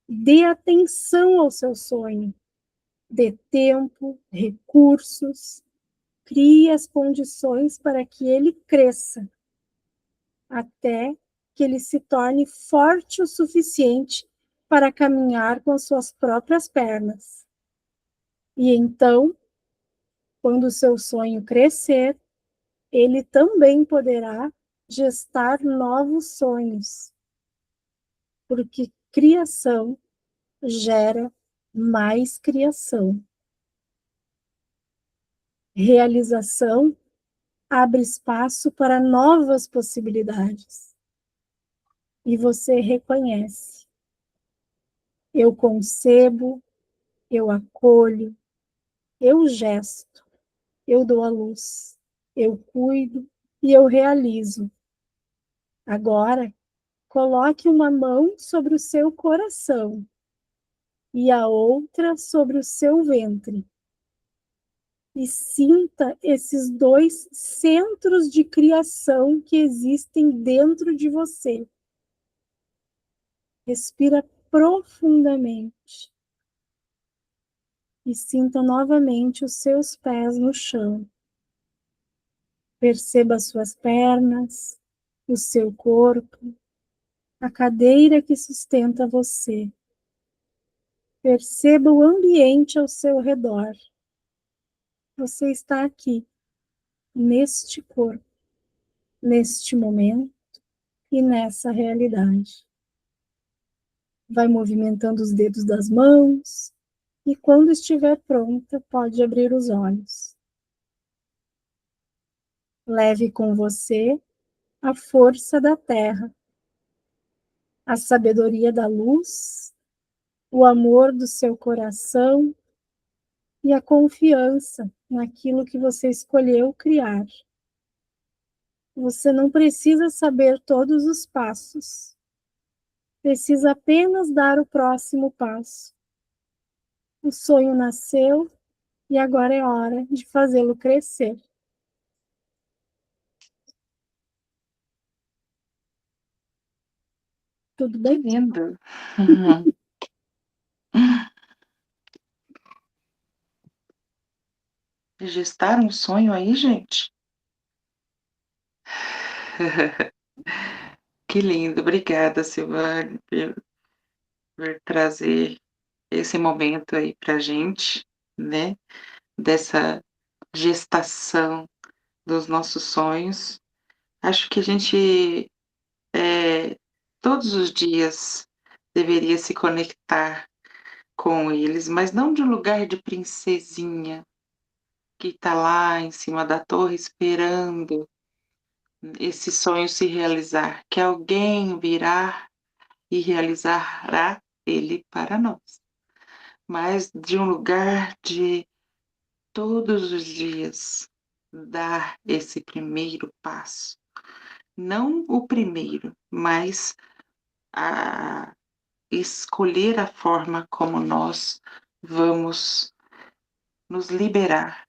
Dê atenção ao seu sonho. Dê tempo, recursos, crie as condições para que ele cresça, até que ele se torne forte o suficiente para caminhar com as suas próprias pernas. E então, quando o seu sonho crescer, ele também poderá gestar novos sonhos, porque criação gera mais criação. Realização abre espaço para novas possibilidades. E você reconhece. Eu concebo, eu acolho, eu gesto, eu dou a luz, eu cuido e eu realizo. Agora, coloque uma mão sobre o seu coração e a outra sobre o seu ventre. E sinta esses dois centros de criação que existem dentro de você. Respira profundamente e sinta novamente os seus pés no chão. Perceba as suas pernas, o seu corpo, a cadeira que sustenta você. Perceba o ambiente ao seu redor. Você está aqui, neste corpo, neste momento e nessa realidade. Vai movimentando os dedos das mãos e, quando estiver pronta, pode abrir os olhos. Leve com você a força da terra, a sabedoria da luz, o amor do seu coração e a confiança naquilo que você escolheu criar. Você não precisa saber todos os passos. Precisa apenas dar o próximo passo. O sonho nasceu e agora é hora de fazê-lo crescer. Tudo Que bem? lindo. Uhum. Gestar um sonho aí, gente? Que lindo. Obrigada, Silvane, por trazer esse momento aí pra gente, né? Dessa gestação dos nossos sonhos. Acho que a gente, todos os dias, deveria se conectar com eles, mas não de um lugar de princesinha que está lá em cima da torre esperando esse sonho se realizar, que alguém virá e realizará ele para nós, mas de um lugar de todos os dias dar esse primeiro passo, não o primeiro, mas a escolher a forma como nós vamos nos liberar,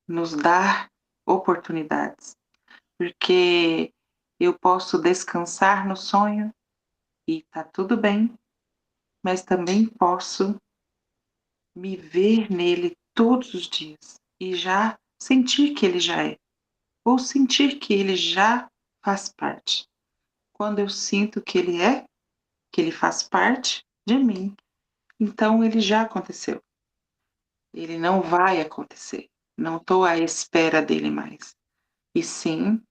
nos dar oportunidades, porque eu posso descansar no sonho e tá tudo bem, mas também posso me ver nele todos os dias e já sentir que ele já é, ou sentir que ele já faz parte. Quando eu sinto que ele é, que ele faz parte de mim, então ele já aconteceu. Ele não vai acontecer. Não estou à espera dele mais. E sim,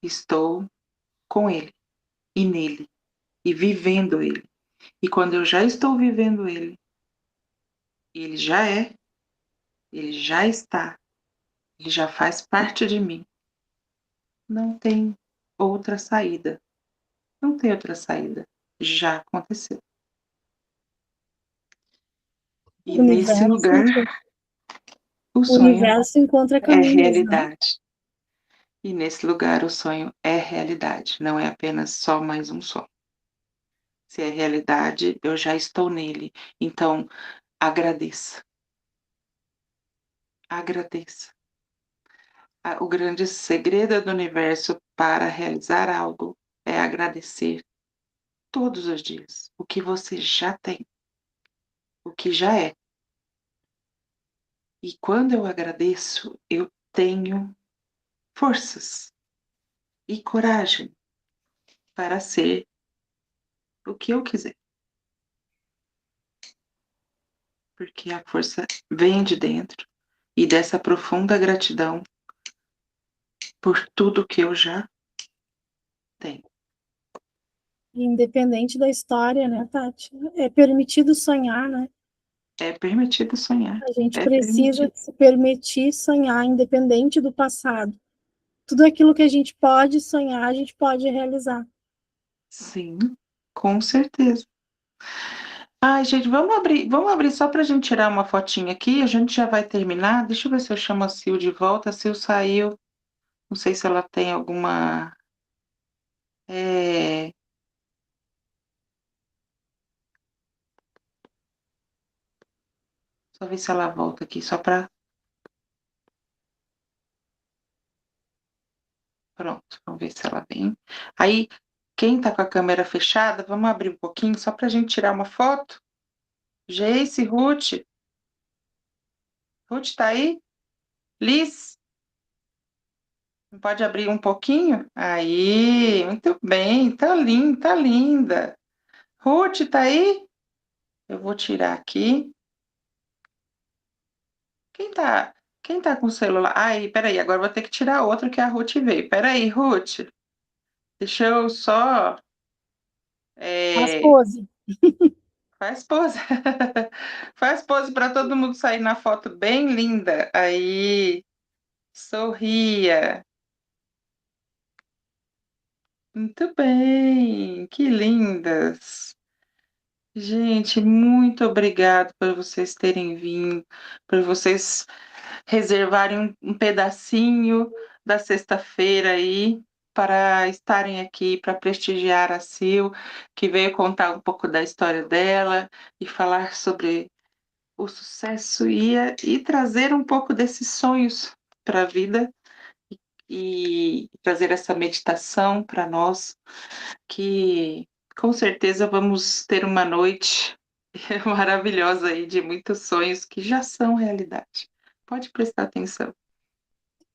estou com ele e nele e vivendo ele. E quando eu já estou vivendo ele, ele já é, ele já está, ele já faz parte de mim. Não tem outra saída. Não tem outra saída. Já aconteceu. E nesse lugar, o O sonho universo encontra é caminhos, né? realidade. E nesse lugar, o sonho é realidade. Não é apenas só mais um sonho. Se é realidade, eu já estou nele. Então, agradeça. Agradeça. O grande segredo do universo para realizar algo é agradecer todos os dias o que você já tem, o que já é. E quando eu agradeço, eu tenho forças e coragem para ser o que eu quiser. Porque a força vem de dentro e dessa profunda gratidão por tudo que eu já tenho. Independente da história, né, Tati? É permitido sonhar, né? É permitido sonhar. A gente É precisa permitido. se permitir sonhar, independente do passado. Tudo aquilo que a gente pode sonhar, a gente pode realizar. Sim, com certeza. Ai, gente, vamos abrir só para a gente tirar uma fotinha aqui. A gente já vai terminar. Deixa eu ver se eu chamo a Sil de volta. A Sil saiu. Não sei se ela tem alguma. É, Só ver se ela volta aqui, só para. Pronto, vamos ver se ela vem. Aí, quem tá com a câmera fechada, vamos abrir um pouquinho só para a gente tirar uma foto. Geice, Ruth. Ruth tá aí? Liz? Não pode abrir um pouquinho? Aí, muito bem, tá linda, tá linda. Ruth, tá aí? Eu vou tirar aqui. Quem tá com o celular? Ai, peraí, agora eu vou ter que tirar outro que a Ruth veio. Peraí, Ruth, deixa eu só. Faz é, pose. Faz pose. Faz pose para todo mundo sair na foto bem linda. Aí, sorria. Muito bem, que lindas. Gente, muito obrigado por vocês terem vindo, por vocês reservarem um pedacinho da sexta-feira aí para estarem aqui, para prestigiar a Sil, que veio contar um pouco da história dela e falar sobre o sucesso e trazer um pouco desses sonhos para a vida e trazer essa meditação para nós, que com certeza vamos ter uma noite maravilhosa aí de muitos sonhos que já são realidade. Pode prestar atenção,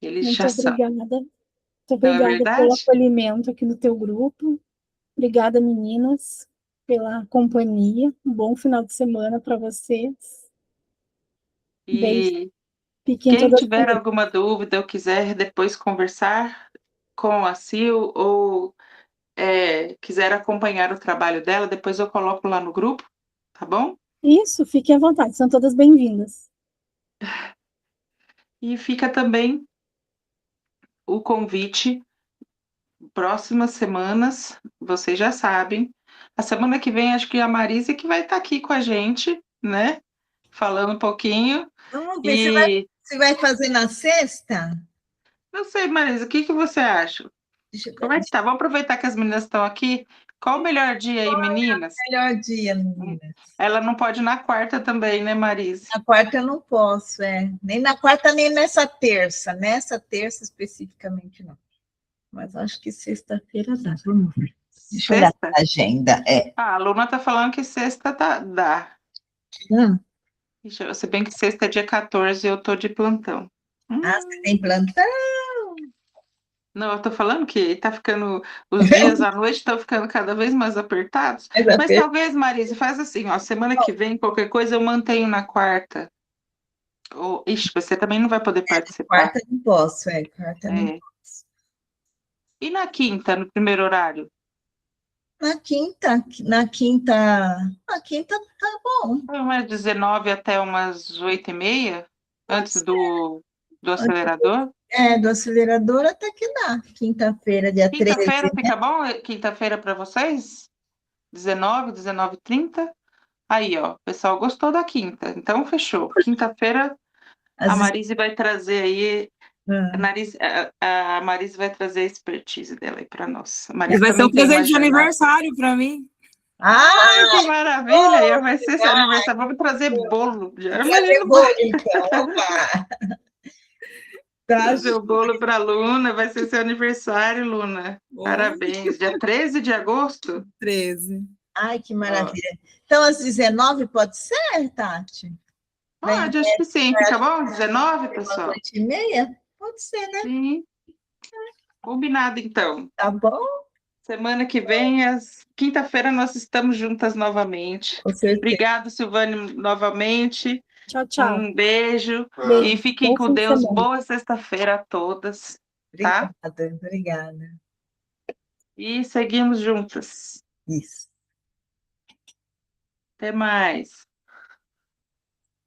eles Muito já são. obrigada. Muito Não é obrigada pelo verdade? acolhimento aqui no teu grupo. Obrigada, meninas, pela companhia. Um bom final de semana para vocês. Beijo. E Fiquem quem todas tiver bem. alguma dúvida ou quiser depois conversar com a Sil ou quiser acompanhar o trabalho dela, depois eu coloco lá no grupo, tá bom? Isso, fiquem à vontade. São todas bem-vindas. E fica também o convite, próximas semanas, vocês já sabem. A semana que vem, acho que a Marise que vai estar aqui com a gente, né? Falando um pouquinho. Vamos ver, E você vai fazer na sexta? não sei, Marise, o que que você acha? Deixa eu Como é que tá? Vamos aproveitar que as meninas estão aqui. Qual o melhor dia aí, meninas? melhor dia, meninas. Ela não pode ir na quarta também, né, Marise? Na quarta eu não posso, nem na quarta, nem nessa terça. Nessa terça especificamente não. Mas acho que sexta-feira dá. Vamos ver. Deixa eu olhar Sexta? a agenda. Ah, a Luna tá falando que sexta dá. Se bem que sexta é dia 14 eu tô de plantão. Você tem plantão? Não, eu tô falando que tá ficando. Os dias à noite estão ficando cada vez mais apertados. Mas talvez, Marise, faz assim, ó, semana que vem, qualquer coisa eu mantenho na quarta. Ixi, você também não vai poder participar. Quarta não posso, quarta não É. posso. E na quinta, no primeiro horário? Na quinta tá bom. Umas 19 até umas 8h30, antes do acelerador. Do acelerador até que dá. Quinta-feira, dia 13, Quinta-feira né? fica bom? Quinta-feira para vocês? 19h30? Aí, ó, o pessoal gostou da quinta, então fechou. Quinta-feira a Marise vai trazer aí. A Marise vai trazer a expertise dela aí para nós. Vai ser um presente de aniversário para mim. Ai, que maravilha! Vai ser seu aniversário. Vamos trazer bolo. Fazer bolo, então. Opa! Tá, Fazer o bolo para a Luna, vai ser seu aniversário, Luna. Parabéns. Dia 13 de agosto? 13. ai, que maravilha. Então, às 19 pode ser, Tati? Pode, acho que sim. Fica bom? 19, pessoal? 8h30? Pode ser, né? Sim. Combinado, então. Tá bom? Semana que vem, quinta-feira, nós estamos juntas novamente. Com certeza. Obrigado, Silvane, novamente. Tchau, tchau. Um beijo. Beijo. E fiquem Bom com fim de Deus. semana. Boa sexta-feira a todas. Tá? Obrigada. E seguimos juntas. Isso. Até mais.